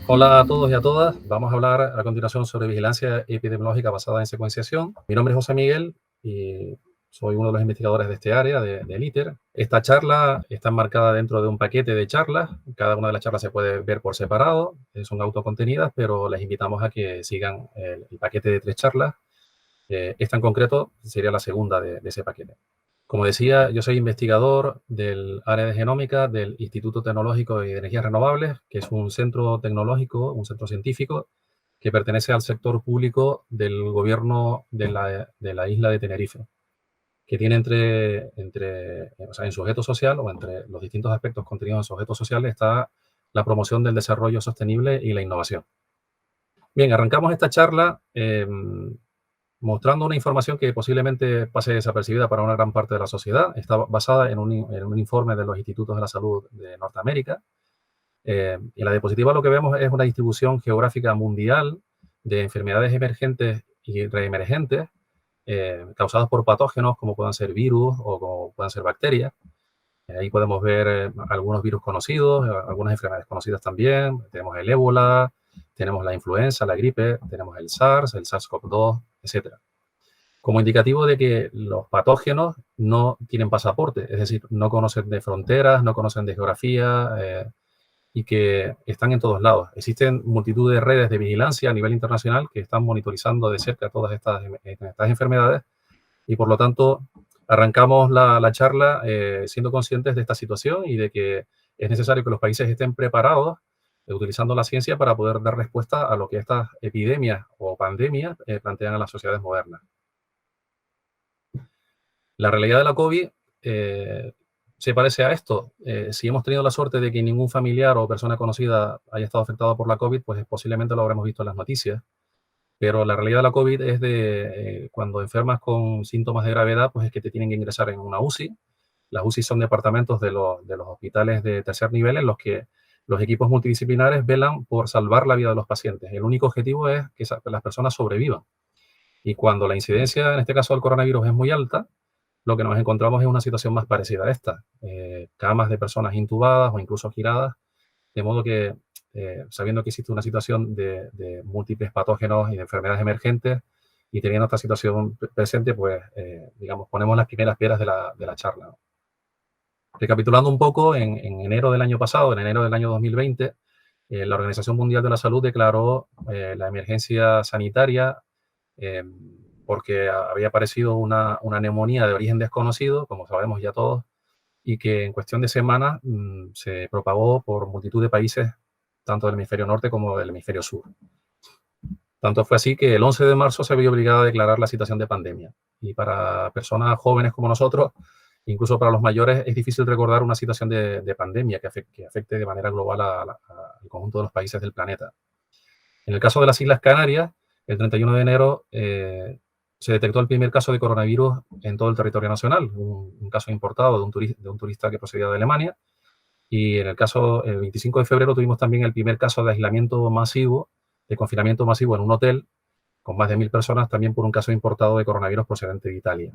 Hola a todos y a todas. Vamos a hablar a continuación sobre vigilancia epidemiológica basada en secuenciación. Mi nombre es José Miguel y soy uno de los investigadores de este área, del ITER. Esta charla está enmarcada dentro de un paquete de charlas. Cada una de las charlas se puede ver por separado, son autocontenidas, pero les invitamos a que sigan el paquete de 3 charlas. Esta en concreto sería la segunda de ese paquete. Como decía, yo soy investigador del área de genómica del Instituto Tecnológico de Energías Renovables, que es un centro tecnológico, un centro científico que pertenece al sector público del gobierno de la isla de Tenerife, que tiene o sea, en su objeto social o entre los distintos aspectos contenidos en su objeto social está la promoción del desarrollo sostenible y la innovación. Bien, arrancamos esta charla mostrando una información que posiblemente pase desapercibida para una gran parte de la sociedad. Está basada en un informe de los Institutos de la Salud de Norteamérica. En la diapositiva lo que vemos es una distribución geográfica mundial de enfermedades emergentes y reemergentes causadas por patógenos como puedan ser virus o como puedan ser bacterias. Ahí podemos ver algunos virus conocidos, algunas enfermedades conocidas también. Tenemos el ébola, tenemos la influenza, la gripe, tenemos el SARS, el SARS-CoV-2, etcétera, como indicativo de que los patógenos no tienen pasaporte, es decir, no conocen de fronteras, no conocen de geografía y que están en todos lados. Existen multitud de redes de vigilancia a nivel internacional que están monitorizando de cerca todas estas enfermedades y por lo tanto arrancamos la charla siendo conscientes de esta situación y de que es necesario que los países estén preparados utilizando la ciencia para poder dar respuesta a lo que estas epidemias o pandemias plantean a las sociedades modernas. La realidad de la COVID se parece a esto. Si hemos tenido la suerte de que ningún familiar o persona conocida haya estado afectado por la COVID, pues posiblemente lo habremos visto en las noticias. Pero la realidad de la COVID es de cuando enfermas con síntomas de gravedad, pues es que te tienen que ingresar en una UCI. Las UCI son departamentos de los hospitales de tercer nivel en los que los equipos multidisciplinares velan por salvar la vida de los pacientes. El único objetivo es que las personas sobrevivan. Y cuando la incidencia, en este caso del coronavirus, es muy alta, lo que nos encontramos es una situación más parecida a esta. Camas de personas intubadas o incluso giradas, de modo que, sabiendo que existe una situación de múltiples patógenos y de enfermedades emergentes, y teniendo esta situación presente, pues, digamos, ponemos las primeras piedras de la charla, ¿no? Recapitulando un poco, en enero del año pasado, en enero del año 2020, la Organización Mundial de la Salud declaró la emergencia sanitaria eh, porque había aparecido una neumonía de origen desconocido, como sabemos ya todos, y que en cuestión de semanas se propagó por multitud de países, tanto del hemisferio norte como del hemisferio sur. Tanto fue así que el 11 de marzo se vio obligado a declarar la situación de pandemia. Y para personas jóvenes como nosotros, incluso para los mayores, es difícil recordar una situación de pandemia que afecte de manera global al conjunto de los países del planeta. En el caso de las Islas Canarias, el 31 de enero se detectó el primer caso de coronavirus en todo el territorio nacional, un caso importado de un turista que procedía de Alemania. Y en el 25 de febrero tuvimos también el primer caso de aislamiento masivo, de confinamiento masivo en un hotel con más de 1.000 personas, también por un caso importado de coronavirus procedente de Italia.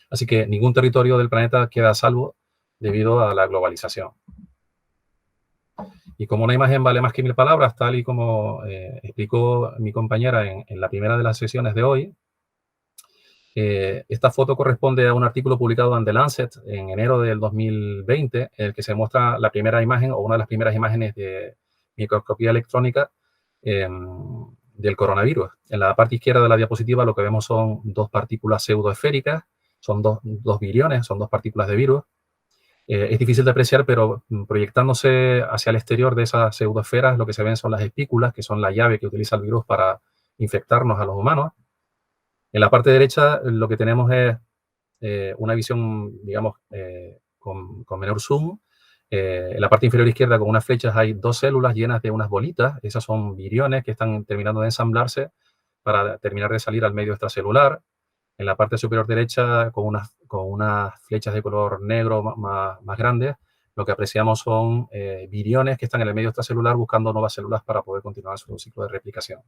Así que ningún territorio del planeta queda a salvo debido a la globalización. Y como una imagen vale más que 1.000 palabras, tal y como explicó mi compañera en la primera de las sesiones de hoy, esta foto corresponde a un artículo publicado en The Lancet en enero del 2020, en el que se muestra la primera imagen o una de las primeras imágenes de microscopía electrónica del coronavirus. En la parte izquierda de la diapositiva lo que vemos son dos partículas pseudoesféricas, son dos viriones, son dos partículas de virus. Es difícil de apreciar, pero proyectándose hacia el exterior de esas pseudoesferas, lo que se ven son las espículas, que son la llave que utiliza el virus para infectarnos a los humanos. En la parte derecha lo que tenemos es una visión, digamos, con menor zoom. En la parte inferior izquierda, con unas flechas, hay dos células llenas de unas bolitas. Esas son viriones que están terminando de ensamblarse para terminar de salir al medio extracelular. En la parte superior derecha, con unas flechas de color negro más grandes, lo que apreciamos son viriones que están en el medio extracelular buscando nuevas células para poder continuar su ciclo de replicación.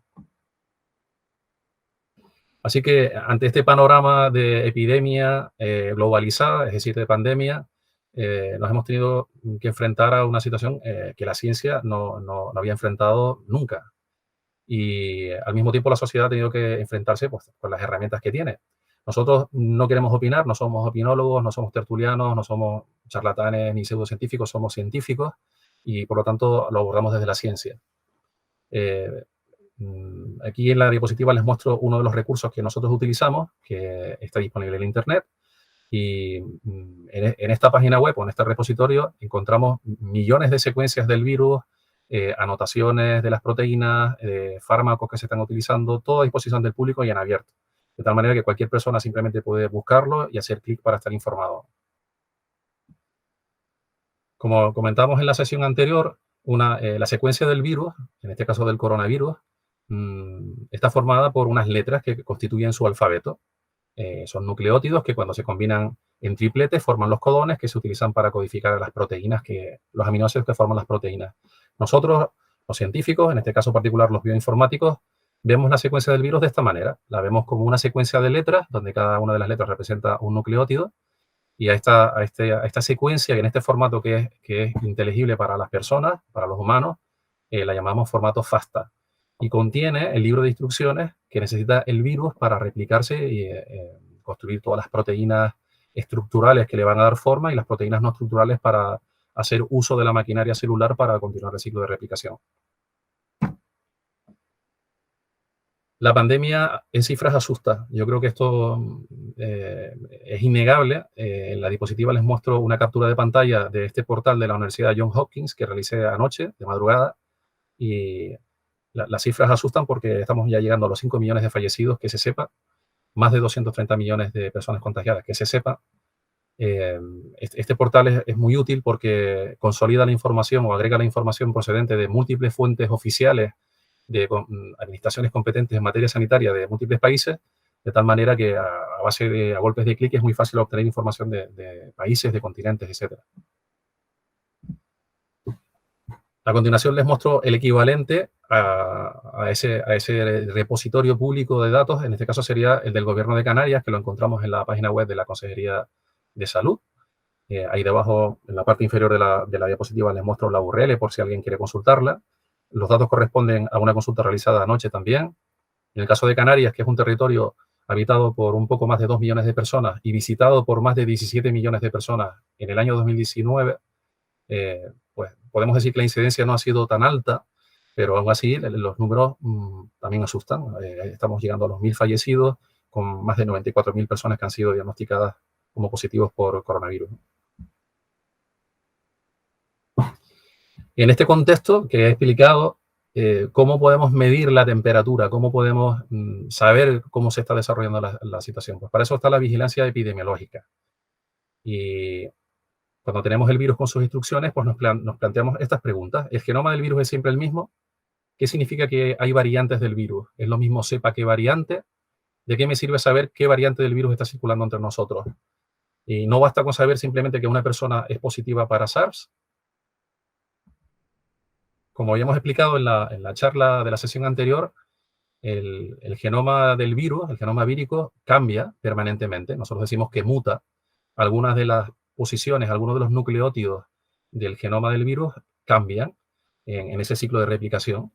Así que ante este panorama de epidemia globalizada, es decir, de pandemia, nos hemos tenido que enfrentar a una situación que la ciencia no había enfrentado nunca. Y al mismo tiempo la sociedad ha tenido que enfrentarse pues, con las herramientas que tiene. Nosotros no queremos opinar, no somos opinólogos, no somos tertulianos, no somos charlatanes ni pseudocientíficos, somos científicos y por lo tanto lo abordamos desde la ciencia. Aquí en la diapositiva les muestro uno de los recursos que nosotros utilizamos, que está disponible en Internet. Y en esta página web o en este repositorio encontramos millones de secuencias del virus, anotaciones de las proteínas, fármacos que se están utilizando, todo a disposición del público y en abierto. De tal manera que cualquier persona simplemente puede buscarlo y hacer clic para estar informado. Como comentábamos en la sesión anterior, la secuencia del virus, en este caso del coronavirus, está formada por unas letras que constituyen su alfabeto. Son nucleótidos que cuando se combinan en tripletes forman los codones que se utilizan para codificar las proteínas, los aminoácidos que forman las proteínas. Nosotros, los científicos, en este caso particular los bioinformáticos, vemos la secuencia del virus de esta manera. La vemos como una secuencia de letras, donde cada una de las letras representa un nucleótido, y a esta secuencia, y en este formato que es inteligible para las personas, para los humanos, la llamamos formato FASTA. Y contiene el libro de instrucciones que necesita el virus para replicarse y construir todas las proteínas estructurales que le van a dar forma y las proteínas no estructurales para hacer uso de la maquinaria celular para continuar el ciclo de replicación. La pandemia en cifras asusta. Yo creo que esto es innegable. En la diapositiva les muestro una captura de pantalla de este portal de la Universidad Johns Hopkins que realicé anoche, de madrugada, y las cifras asustan porque estamos ya llegando a los 5 millones de fallecidos, que se sepa, más de 230 millones de personas contagiadas, que se sepa. Este portal es muy útil porque consolida la información o agrega la información procedente de múltiples fuentes oficiales de administraciones competentes en materia sanitaria de múltiples países, de tal manera que a golpes de clic es muy fácil obtener información de países, de continentes, etc. A continuación les muestro el equivalente a ese repositorio público de datos, en este caso sería el del Gobierno de Canarias, que lo encontramos en la página web de la Consejería de Salud. Ahí debajo, en la parte inferior de la diapositiva, les muestro la URL por si alguien quiere consultarla. Los datos corresponden a una consulta realizada anoche también. En el caso de Canarias, que es un territorio habitado por un poco más de 2 millones de personas y visitado por más de 17 millones de personas en el año 2019, pues podemos decir que la incidencia no ha sido tan alta, pero aún así los números también asustan. Estamos llegando a los 1.000 fallecidos, con más de 94.000 personas que han sido diagnosticadas como positivos por coronavirus. En este contexto que he explicado, ¿cómo podemos medir la temperatura? ¿Cómo podemos saber cómo se está desarrollando la situación? Pues para eso está la vigilancia epidemiológica. Y cuando tenemos el virus con sus instrucciones, pues nos planteamos estas preguntas. ¿El genoma del virus es siempre el mismo? ¿Qué significa que hay variantes del virus? ¿Es lo mismo cepa que variante? ¿De qué me sirve saber qué variante del virus está circulando entre nosotros? Y no basta con saber simplemente que una persona es positiva para SARS. Como habíamos explicado en la charla de la sesión anterior, el genoma del virus, el genoma vírico, cambia permanentemente. Nosotros decimos que muta. Algunas de las posiciones, algunos de los nucleótidos del genoma del virus cambian en ese ciclo de replicación.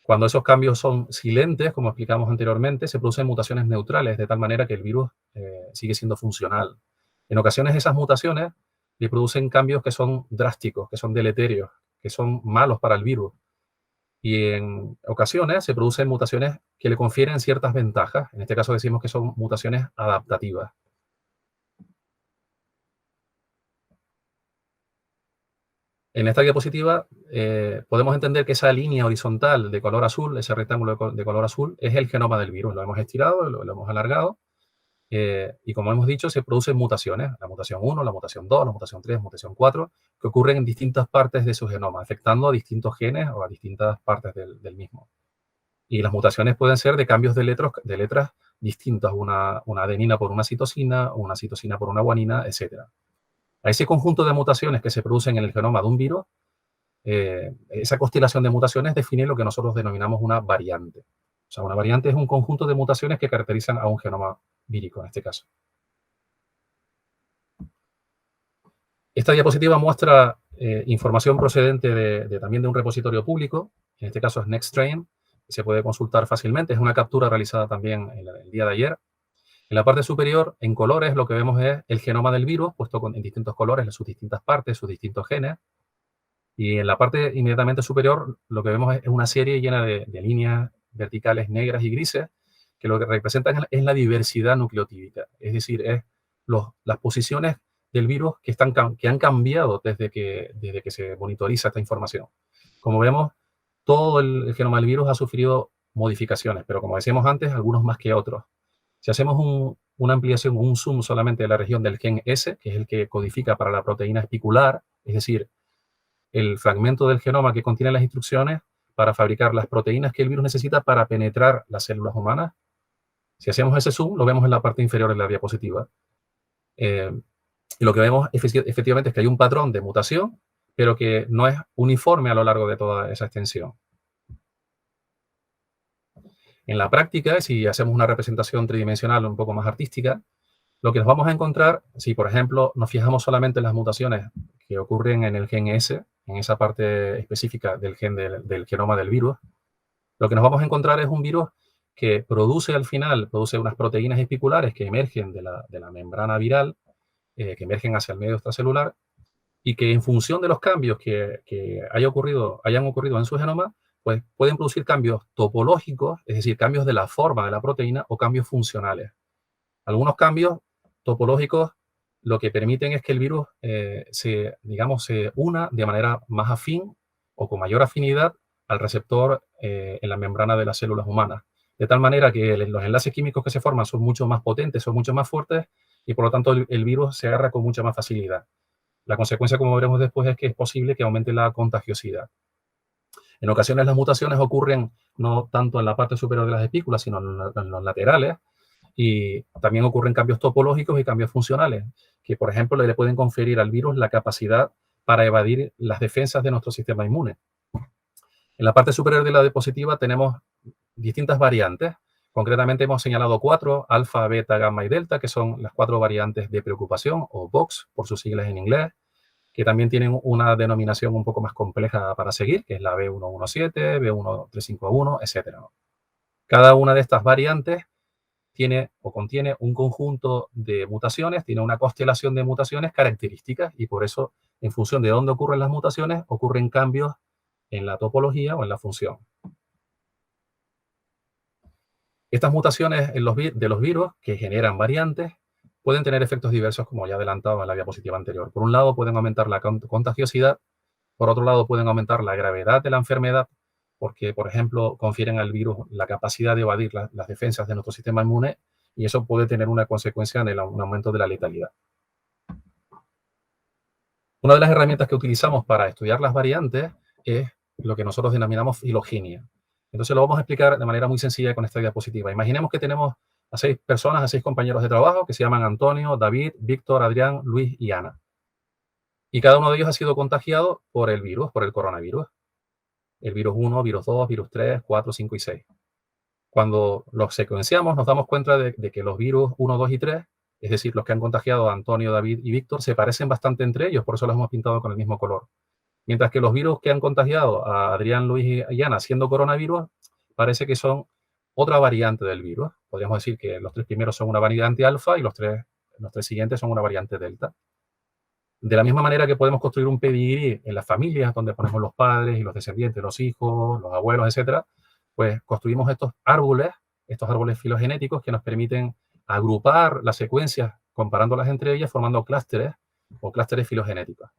Cuando esos cambios son silentes, como explicamos anteriormente, se producen mutaciones neutrales, de tal manera que el virus sigue siendo funcional. En ocasiones esas mutaciones le producen cambios que son drásticos, que son deleterios, que son malos para el virus. Y en ocasiones se producen mutaciones que le confieren ciertas ventajas. En este caso decimos que son mutaciones adaptativas. En esta diapositiva podemos entender que esa línea horizontal de color azul, ese rectángulo de color azul, es el genoma del virus. Lo hemos estirado, lo hemos alargado. Y como hemos dicho, se producen mutaciones. La mutación 1, la mutación 2, la mutación 3, la mutación 4, que ocurren en distintas partes de su genoma, afectando a distintos genes o a distintas partes del mismo. Y las mutaciones pueden ser de cambios de letras distintas, una adenina por una citosina por una guanina, etc. A ese conjunto de mutaciones que se producen en el genoma de un virus, esa constelación de mutaciones define lo que nosotros denominamos una variante. O sea, una variante es un conjunto de mutaciones que caracterizan a un genoma vírico, en este caso. Esta diapositiva muestra información procedente también de un repositorio público, en este caso es NextStrain, que se puede consultar fácilmente. Es una captura realizada también el día de ayer. En la parte superior, en colores, lo que vemos es el genoma del virus, puesto en distintos colores, sus distintas partes, sus distintos genes. Y en la parte inmediatamente superior, lo que vemos es una serie llena de líneas verticales negras y grises, que lo que representan es la diversidad nucleotídica. Es decir, es las posiciones del virus que han cambiado desde que se monitoriza esta información. Como vemos, todo el genoma del virus ha sufrido modificaciones, pero como decíamos antes, algunos más que otros. Si hacemos una ampliación, un zoom solamente de la región del gen S, que es el que codifica para la proteína espicular, es decir, el fragmento del genoma que contiene las instrucciones para fabricar las proteínas que el virus necesita para penetrar las células humanas. Si hacemos ese zoom, lo vemos en la parte inferior de la diapositiva. Y lo que vemos efectivamente es que hay un patrón de mutación, pero que no es uniforme a lo largo de toda esa extensión. En la práctica, si hacemos una representación tridimensional un poco más artística, lo que nos vamos a encontrar, si por ejemplo nos fijamos solamente en las mutaciones que ocurren en el gen S, en esa parte específica del genoma del virus, lo que nos vamos a encontrar es un virus que produce al final, produce unas proteínas espiculares que emergen de la membrana viral, que emergen hacia el medio extracelular, y que en función de los cambios que hayan ocurrido en su genoma, pues pueden producir cambios topológicos, es decir, cambios de la forma de la proteína o cambios funcionales. Algunos cambios topológicos lo que permiten es que el virus se una de manera más afín o con mayor afinidad al receptor en la membrana de las células humanas. De tal manera que los enlaces químicos que se forman son mucho más potentes, son mucho más fuertes y por lo tanto el virus se agarra con mucha más facilidad. La consecuencia, como veremos después, es que es posible que aumente la contagiosidad. En ocasiones las mutaciones ocurren no tanto en la parte superior de las espículas, sino en los laterales, y también ocurren cambios topológicos y cambios funcionales, que por ejemplo le pueden conferir al virus la capacidad para evadir las defensas de nuestro sistema inmune. En la parte superior de la diapositiva tenemos distintas variantes. Concretamente hemos señalado 4, alfa, beta, gamma y delta, que son las 4 variantes de preocupación, o VOX, por sus siglas en inglés, que también tienen una denominación un poco más compleja para seguir, que es la B117, B1351, etc. Cada una de estas variantes tiene o contiene un conjunto de mutaciones, tiene una constelación de mutaciones características y por eso, en función de dónde ocurren las mutaciones, ocurren cambios en la topología o en la función. Estas mutaciones de los virus que generan variantes pueden tener efectos diversos, como ya adelantaba en la diapositiva anterior. Por un lado, pueden aumentar la contagiosidad, por otro lado, pueden aumentar la gravedad de la enfermedad, porque, por ejemplo, confieren al virus la capacidad de evadir las defensas de nuestro sistema inmune y eso puede tener una consecuencia en un aumento de la letalidad. Una de las herramientas que utilizamos para estudiar las variantes es lo que nosotros denominamos filogenia. Entonces lo vamos a explicar de manera muy sencilla con esta diapositiva. Imaginemos que tenemos a 6 personas, a 6 compañeros de trabajo que se llaman Antonio, David, Víctor, Adrián, Luis y Ana. Y cada uno de ellos ha sido contagiado por el virus, por el coronavirus. El virus 1, virus 2, virus 3, 4, 5 y 6. Cuando los secuenciamos nos damos cuenta de que los virus 1, 2 y 3, es decir, los que han contagiado a Antonio, David y Víctor, se parecen bastante entre ellos, por eso los hemos pintado con el mismo color. Mientras que los virus que han contagiado a Adrián, Luis y Ana siendo coronavirus, parece que son otra variante del virus. Podríamos decir que los 3 primeros son una variante alfa y los tres siguientes son una variante delta. De la misma manera que podemos construir un pedigrí en las familias, donde ponemos los padres y los descendientes, los hijos, los abuelos, etcétera, pues construimos estos árboles filogenéticos que nos permiten agrupar las secuencias, comparándolas entre ellas, formando clústeres o clústeres filogenéticos.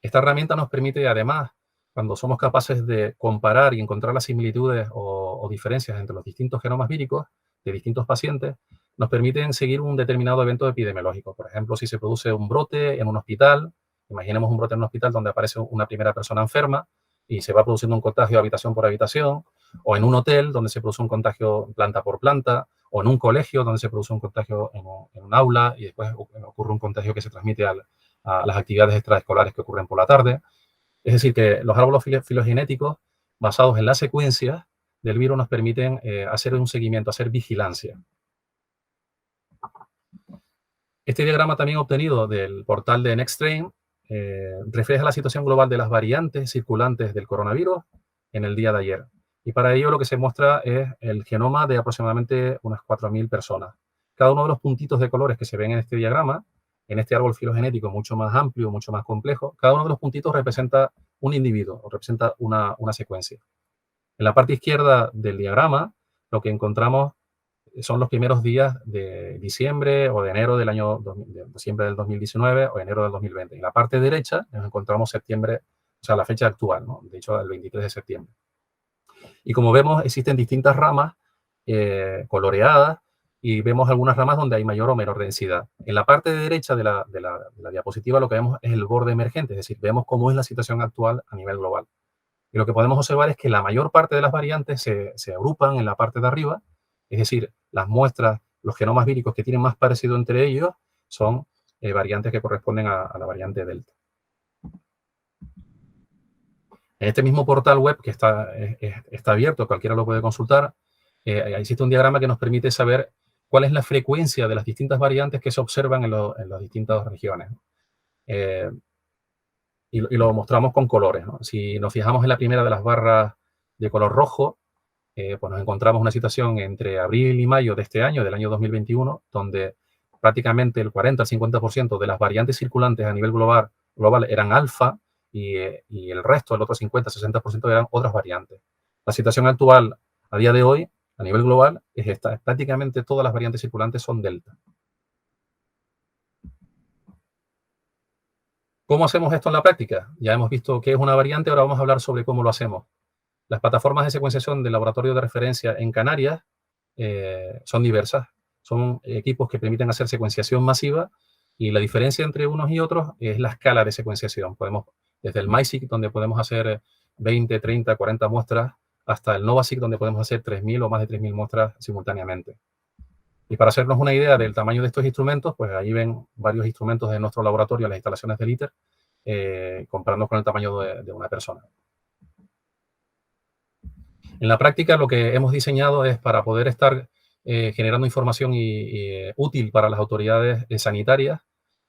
Esta herramienta nos permite, además, cuando somos capaces de comparar y encontrar las similitudes o diferencias entre los distintos genomas víricos de distintos pacientes, nos permiten seguir un determinado evento epidemiológico. Por ejemplo, si se produce un brote en un hospital, imaginemos un brote en un hospital donde aparece una primera persona enferma y se va produciendo un contagio habitación por habitación, o en un hotel donde se produce un contagio planta por planta, o en un colegio donde se produce un contagio en un aula y después ocurre un contagio que se transmite a las actividades extraescolares que ocurren por la tarde. Es decir, que los árboles filogenéticos basados en la secuencia del virus nos permiten hacer un seguimiento, hacer vigilancia. Este diagrama también obtenido del portal de NextStrain refleja la situación global de las variantes circulantes del coronavirus en el día de ayer. Y para ello lo que se muestra es el genoma de aproximadamente unas 4.000 personas. Cada uno de los puntitos de colores que se ven en este diagrama, en este árbol filogenético mucho más amplio, mucho más complejo, cada uno de los puntitos representa un individuo o representa una secuencia. En la parte izquierda del diagrama, lo que encontramos son los primeros días de diciembre o de enero del año de diciembre del 2019 o enero del 2020. En la parte derecha nos encontramos septiembre, o sea, la fecha actual, ¿no? De hecho, el 23 de septiembre. Y como vemos, existen distintas ramas coloreadas y vemos algunas ramas donde hay mayor o menor densidad. En la parte derecha de la diapositiva lo que vemos es el borde emergente, es decir, vemos cómo es la situación actual a nivel global. Y lo que podemos observar es que la mayor parte de las variantes se agrupan en la parte de arriba, es decir, las muestras, los genomas víricos que tienen más parecido entre ellos son variantes que corresponden a la variante Delta. En este mismo portal web que está abierto, cualquiera lo puede consultar, existe un diagrama que nos permite saber cuál es la frecuencia de las distintas variantes que se observan en las distintas regiones. Y lo mostramos con colores, ¿no? Si nos fijamos en la primera de las barras de color rojo, pues nos encontramos una situación entre abril y mayo de este año, del año 2021, donde prácticamente el 40 al 50% de las variantes circulantes a nivel global eran alfa y el resto, el otro 50-60% eran otras variantes. La situación actual, a día de hoy, a nivel global, es esta. Prácticamente todas las variantes circulantes son delta. ¿Cómo hacemos esto en la práctica? Ya hemos visto qué es una variante, ahora vamos a hablar sobre cómo lo hacemos. Las plataformas de secuenciación del laboratorio de referencia en Canarias son diversas. Son equipos que permiten hacer secuenciación masiva y la diferencia entre unos y otros es la escala de secuenciación. Podemos, desde el MiSeq, donde podemos hacer 20, 30, 40 muestras, hasta el NovaSeq, donde podemos hacer 3.000 o más de 3.000 muestras simultáneamente. Y para hacernos una idea del tamaño de estos instrumentos, pues ahí ven varios instrumentos de nuestro laboratorio en las instalaciones del ITER, comparando con el tamaño de una persona. En la práctica, lo que hemos diseñado es para poder estar generando información útil para las autoridades sanitarias.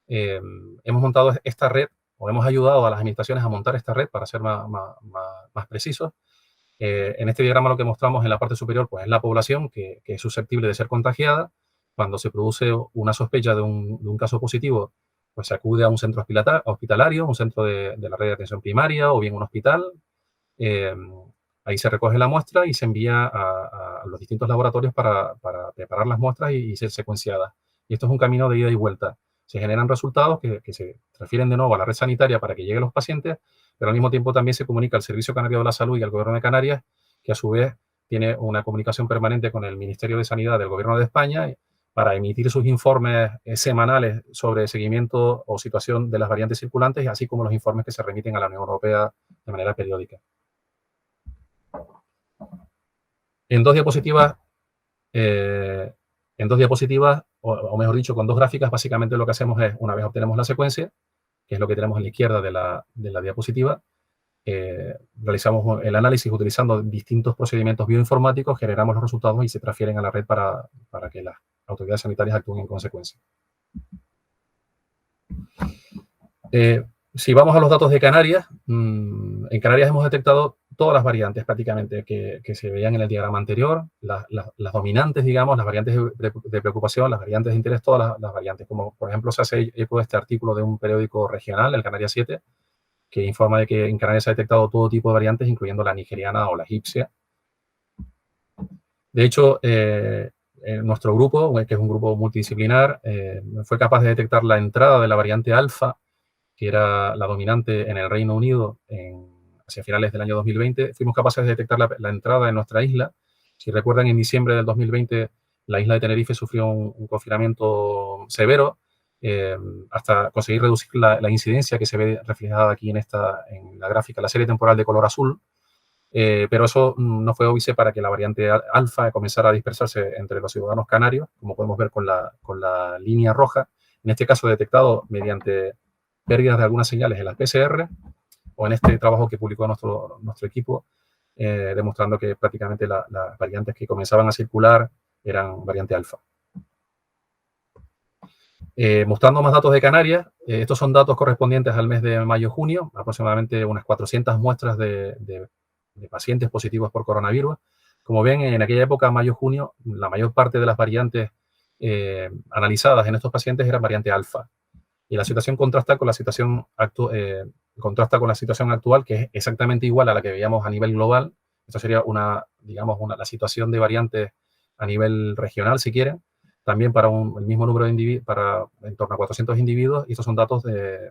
Hemos montado esta red, o hemos ayudado a las administraciones a montar esta red para ser más precisos. En este diagrama lo que mostramos en la parte superior pues, es la población que es susceptible de ser contagiada. Cuando se produce una sospecha de un caso positivo, pues se acude a un centro hospitalario, un centro de la red de atención primaria o bien un hospital. Ahí se recoge la muestra y se envía a los distintos laboratorios para preparar las muestras y ser secuenciadas. Y esto es un camino de ida y vuelta. Se generan resultados que se transfieren de nuevo a la red sanitaria para que lleguen los pacientes, pero al mismo tiempo también se comunica al Servicio Canario de la Salud y al Gobierno de Canarias, que a su vez tiene una comunicación permanente con el Ministerio de Sanidad del Gobierno de España para emitir sus informes semanales sobre seguimiento o situación de las variantes circulantes, así como los informes que se remiten a la Unión Europea de manera periódica. En dos diapositivas, o mejor dicho, con dos gráficas, básicamente lo que hacemos es, una vez obtenemos la secuencia, que es lo que tenemos a la izquierda de la diapositiva, realizamos el análisis utilizando distintos procedimientos bioinformáticos, generamos los resultados y se transfieren a la red para que las autoridades sanitarias actúen en consecuencia. Si vamos a los datos de Canarias, en Canarias hemos detectado todas las variantes prácticamente que se veían en el diagrama anterior, las dominantes, digamos, las variantes de preocupación, las variantes de interés, todas las variantes, como por ejemplo se hace eco de este artículo de un periódico regional, el Canarias 7, que informa de que en Canarias se ha detectado todo tipo de variantes, incluyendo la nigeriana o la egipcia. De hecho, nuestro grupo, que es un grupo multidisciplinar, fue capaz de detectar la entrada de la variante alfa, que era la dominante en el Reino Unido hacia finales del año 2020. Fuimos capaces de detectar la entrada en nuestra isla. Si recuerdan, en diciembre del 2020, la isla de Tenerife sufrió un confinamiento severo, hasta conseguir reducir la incidencia que se ve reflejada aquí en la gráfica, la serie temporal de color azul. Pero eso no fue óbice para que la variante alfa comenzara a dispersarse entre los ciudadanos canarios, como podemos ver con la línea roja, en este caso detectado mediante pérdidas de algunas señales en las PCR, o en este trabajo que publicó nuestro equipo, demostrando que prácticamente las variantes que comenzaban a circular eran variante alfa. Mostrando más datos de Canarias, estos son datos correspondientes al mes de mayo-junio, aproximadamente unas 400 muestras de pacientes positivos por coronavirus. Como ven, en aquella época, mayo-junio, la mayor parte de las variantes analizadas en estos pacientes eran variante alfa. Y la situación contrasta con la situación, actual, que es exactamente igual a la que veíamos a nivel global. Esto sería la situación de variantes a nivel regional, si quieren, también para el mismo número de individuos, para en torno a 400 individuos, y estos son datos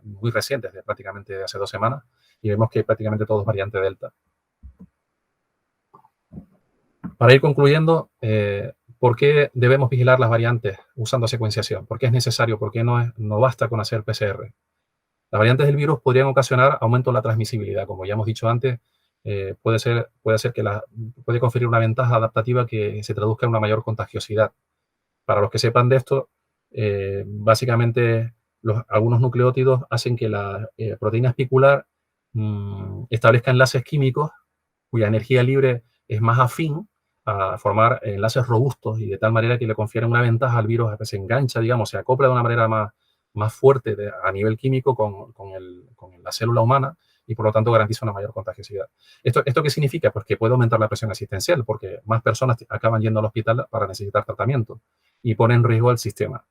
muy recientes, de prácticamente hace 2 semanas, y vemos que prácticamente todo es variante Delta. Para ir concluyendo, ¿por qué debemos vigilar las variantes usando secuenciación? ¿Por qué es necesario? ¿Por qué no basta con hacer PCR? Las variantes del virus podrían ocasionar aumento en la transmisibilidad. Como ya hemos dicho antes, puede conferir una ventaja adaptativa que se traduzca en una mayor contagiosidad. Para los que sepan de esto, básicamente algunos nucleótidos hacen que la proteína espicular establezca enlaces químicos cuya energía libre es más afín a formar enlaces robustos, y de tal manera que le confieren una ventaja al virus, a que se engancha, digamos, se acopla de una manera más fuerte a nivel químico con la célula humana, y por lo tanto garantiza una mayor contagiosidad. ¿Esto qué significa? Pues que puede aumentar la presión asistencial, porque más personas acaban yendo al hospital para necesitar tratamiento y pone en riesgo al sistema.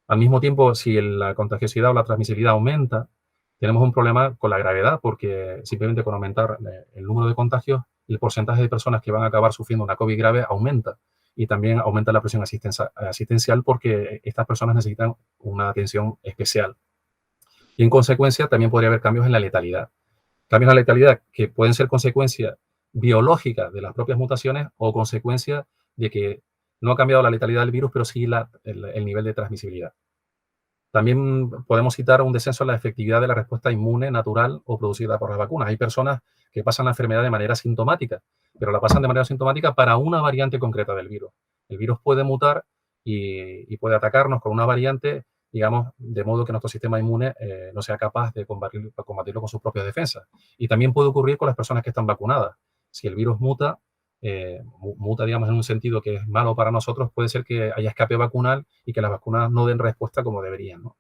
Al mismo tiempo, si la contagiosidad o la transmisibilidad aumenta, tenemos un problema con la gravedad, porque simplemente con aumentar el número de contagios, el porcentaje de personas que van a acabar sufriendo una COVID grave aumenta, y también aumenta la presión asistencial, porque estas personas necesitan una atención especial. Y en consecuencia también podría haber cambios en la letalidad. Cambios en la letalidad que pueden ser consecuencia biológica de las propias mutaciones, o consecuencia de que no ha cambiado la letalidad del virus, pero sí el nivel de transmisibilidad. También podemos citar un descenso en la efectividad de la respuesta inmune natural o producida por las vacunas. Hay personas que pasan la enfermedad de manera sintomática, pero la pasan de manera sintomática para una variante concreta del virus. El virus puede mutar y puede atacarnos con una variante, digamos, de modo que nuestro sistema inmune no sea capaz de combatirlo con sus propias defensas. Y también puede ocurrir con las personas que están vacunadas. Si el virus muta, digamos, en un sentido que es malo para nosotros, puede ser que haya escape vacunal y que las vacunas no den respuesta como deberían, ¿no?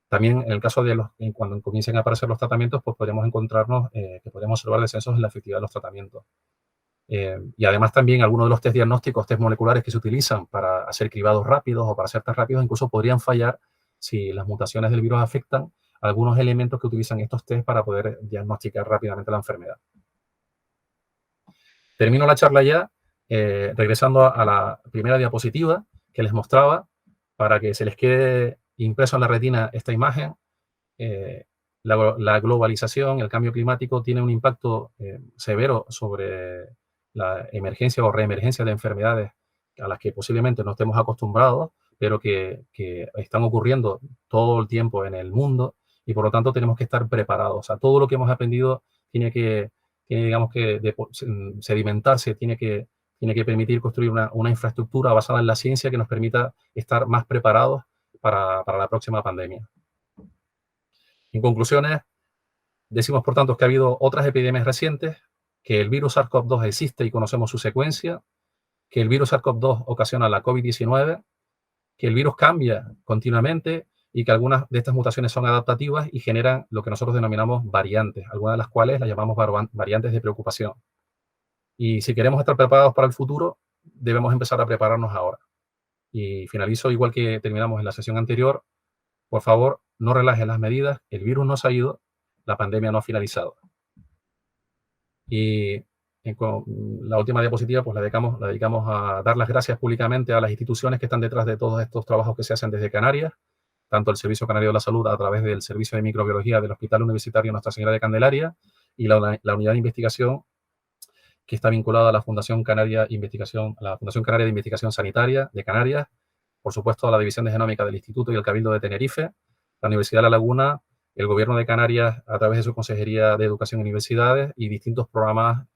También en el caso de cuando comiencen a aparecer los tratamientos, pues podríamos encontrarnos que podríamos observar descensos en la efectividad de los tratamientos. Y además también algunos de los test diagnósticos, test moleculares que se utilizan para hacer cribados rápidos o para hacer test rápidos, incluso podrían fallar si las mutaciones del virus afectan algunos elementos que utilizan estos test para poder diagnosticar rápidamente la enfermedad. Termino la charla ya, regresando a la primera diapositiva que les mostraba, para que se les quede impreso en la retina esta imagen. La globalización, el cambio climático, tiene un impacto severo sobre la emergencia o reemergencia de enfermedades a las que posiblemente no estemos acostumbrados, pero que están ocurriendo todo el tiempo en el mundo, y por lo tanto tenemos que estar preparados. O sea, todo lo que hemos aprendido tiene digamos que sedimentarse, tiene que permitir construir una infraestructura basada en la ciencia que nos permita estar más preparados para la próxima pandemia. En conclusiones, decimos, por tanto, que ha habido otras epidemias recientes, que el virus SARS-CoV-2 existe y conocemos su secuencia, que el virus SARS-CoV-2 ocasiona la COVID-19, que el virus cambia continuamente y que algunas de estas mutaciones son adaptativas y generan lo que nosotros denominamos variantes, algunas de las cuales las llamamos variantes de preocupación. Y si queremos estar preparados para el futuro, debemos empezar a prepararnos ahora. Y finalizo igual que terminamos en la sesión anterior. Por favor, no relajen las medidas, el virus no se ha ido, la pandemia no ha finalizado. Y con la última diapositiva, pues la dedicamos a dar las gracias públicamente a las instituciones que están detrás de todos estos trabajos que se hacen desde Canarias, tanto el Servicio Canario de la Salud a través del Servicio de Microbiología del Hospital Universitario Nuestra Señora de Candelaria, y la unidad de investigación que está vinculada a la Fundación Canaria de Investigación Sanitaria de Canarias, por supuesto a la División de Genómica del Instituto y el Cabildo de Tenerife, la Universidad de La Laguna, el Gobierno de Canarias a través de su Consejería de Educación y Universidades, y distintos programas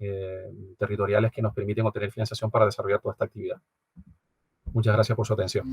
territoriales que nos permiten obtener financiación para desarrollar toda esta actividad. Muchas gracias por su atención.